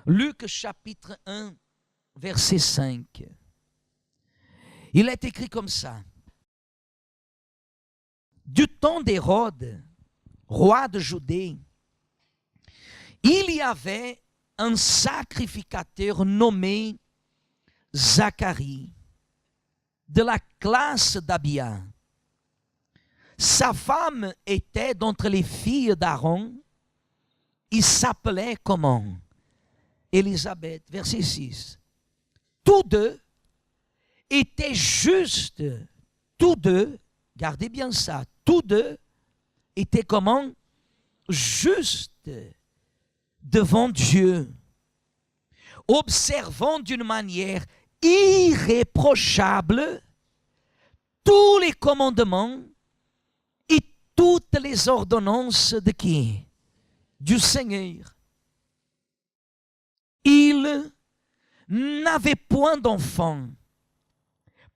Luc chapitre 1, verset 5. Il est écrit comme ça. Du temps d'Hérode, roi de Judée, il y avait un sacrificateur nommé Zacharie, de la classe d'Abia. Sa femme était d'entre les filles d'Aaron. Il s'appelait comment? Élisabeth. Verset 6. Tous deux étaient justes. Tous deux, gardez bien ça, tous deux étaient comment? Justes devant Dieu, observant d'une manière irréprochable tous les commandements et toutes les ordonnances de qui? Du Seigneur. Il n'avait point d'enfant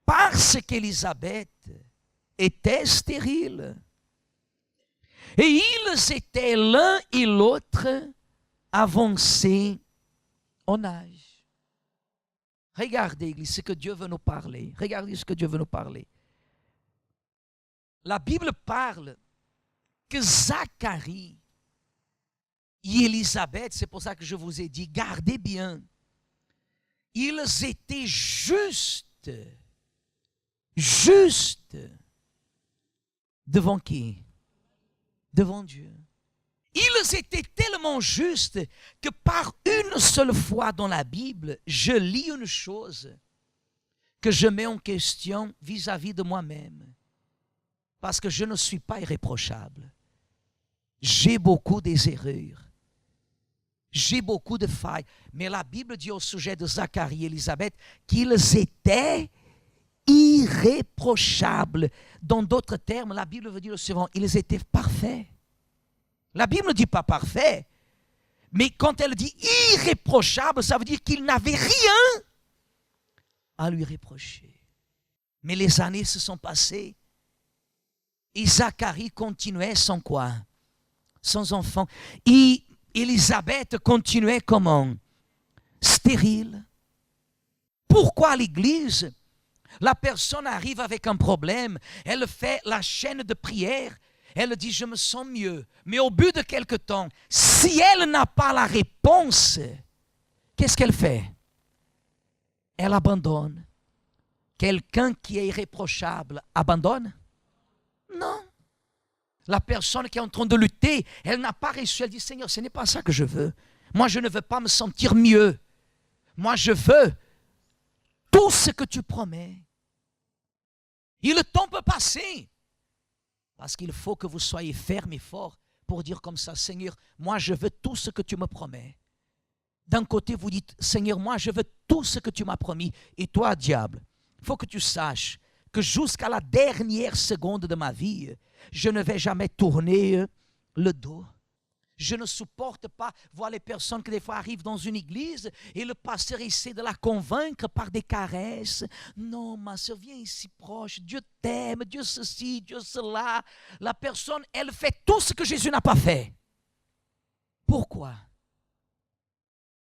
parce qu'Élisabeth était stérile. Et ils étaient l'un et l'autre avancés en âge. Regardez, Église, ce que Dieu veut nous parler. Regardez ce que Dieu veut nous parler. La Bible parle que Zacharie et Élisabeth, c'est pour ça que je vous ai dit, gardez bien, ils étaient justes devant qui? Devant Dieu. Ils étaient tellement justes que par une seule fois dans la Bible, je lis une chose que je mets en question vis-à-vis de moi-même. Parce que je ne suis pas irréprochable. J'ai beaucoup des erreurs. J'ai beaucoup de failles. Mais la Bible dit au sujet de Zacharie et Élisabeth qu'ils étaient irréprochables. Dans d'autres termes, la Bible veut dire le suivant, ils étaient parfaits. La Bible ne dit pas parfait, mais quand elle dit irréprochable, ça veut dire qu'il n'avait rien à lui reprocher. Mais les années se sont passées et Zacharie continuait sans quoi? Sans enfant. Et Élisabeth continuait comment? Stérile. Pourquoi l'Église? La personne arrive avec un problème, elle fait la chaîne de prière, elle dit je me sens mieux, mais au bout de quelque temps, si elle n'a pas la réponse, qu'est-ce qu'elle fait? Elle abandonne. Quelqu'un qui est irréprochable abandonne? Non. La personne qui est en train de lutter, elle n'a pas réussi, elle dit Seigneur, ce n'est pas ça que je veux. Moi je ne veux pas me sentir mieux. Moi je veux tout ce que tu promets. Et le temps peut passer. Parce qu'il faut que vous soyez ferme et fort pour dire comme ça, Seigneur, moi je veux tout ce que tu me promets. D'un côté, vous dites, Seigneur, moi je veux tout ce que tu m'as promis. Et toi, diable, il faut que tu saches que jusqu'à la dernière seconde de ma vie, je ne vais jamais tourner le dos. Je ne supporte pas voir les personnes qui des fois arrivent dans une église et le pasteur essaie de la convaincre par des caresses. Non, ma soeur, viens ici proche. Dieu t'aime, Dieu ceci, Dieu cela. La personne, elle fait tout ce que Jésus n'a pas fait. Pourquoi?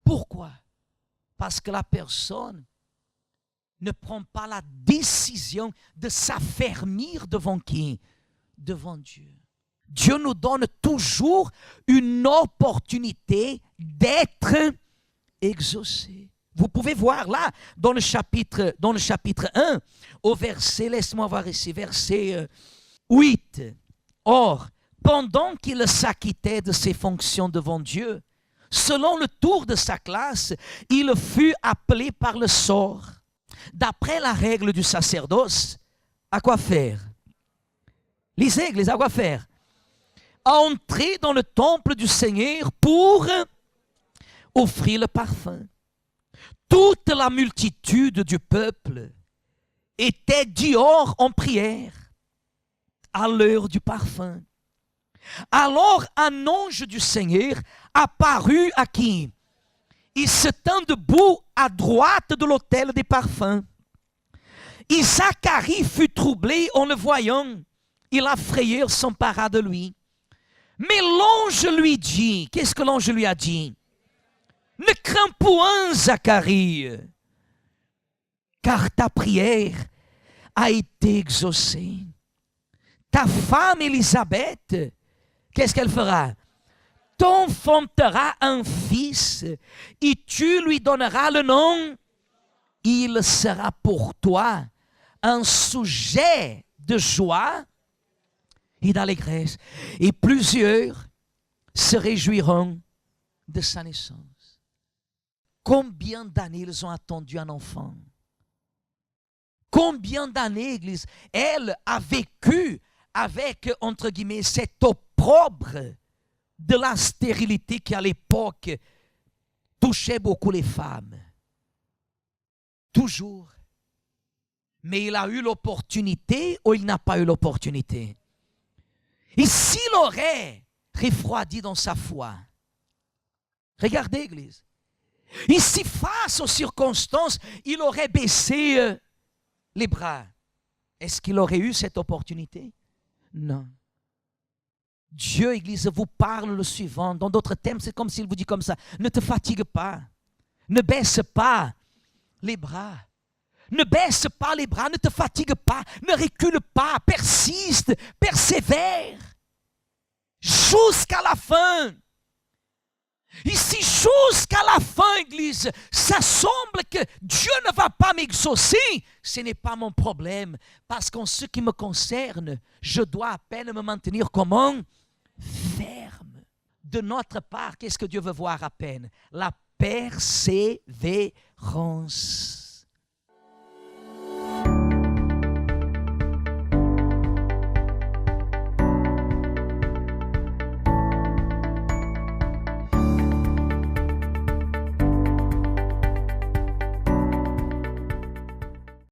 Pourquoi? Parce que la personne ne prend pas la décision de s'affermir devant qui? Devant Dieu. Dieu nous donne toujours une opportunité d'être exaucé. Vous pouvez voir là, dans le chapitre 1, au verset, laisse-moi voir ici, verset 8. Or, pendant qu'il s'acquittait de ses fonctions devant Dieu, selon le tour de sa classe, il fut appelé par le sort. D'après la règle du sacerdoce, à quoi faire? Lisez, Église, à quoi faire? À entrer dans le temple du Seigneur pour offrir le parfum. Toute la multitude du peuple était dehors en prière à l'heure du parfum. Alors un ange du Seigneur apparut à qui? Il se tint debout à droite de l'autel des parfums. Et Zacharie fut troublé en le voyant, et la frayeur s'empara de lui. Mais l'ange lui dit, qu'est-ce que l'ange lui a dit? Ne crains point, Zacharie, car ta prière a été exaucée. Ta femme Élisabeth, qu'est-ce qu'elle fera? T'enfanteras un fils et tu lui donneras le nom. Il sera pour toi un sujet de joie et d'allégresse. Et plusieurs se réjouiront de sa naissance. Combien d'années ils ont attendu un enfant? Combien d'années, Église, elle a vécu avec, entre guillemets, cet opprobre de la stérilité qui, à l'époque, touchait beaucoup les femmes. Toujours. Mais il a eu l'opportunité ou il n'a pas eu l'opportunité? Et s'il aurait refroidi dans sa foi, regardez, Église, et si face aux circonstances, il aurait baissé les bras, est-ce qu'il aurait eu cette opportunité? Non. Dieu, Église, vous parle le suivant. Dans d'autres termes, c'est comme s'il vous dit comme ça: ne te fatigue pas, ne baisse pas les bras. Ne baisse pas les bras, ne te fatigue pas, ne recule pas, persiste, persévère jusqu'à la fin. Ici, jusqu'à la fin, Église, ça semble que Dieu ne va pas m'exaucer. Ce n'est pas mon problème, parce qu'en ce qui me concerne, je dois à peine me maintenir comment? Ferme. De notre part, qu'est-ce que Dieu veut voir à peine? La persévérance.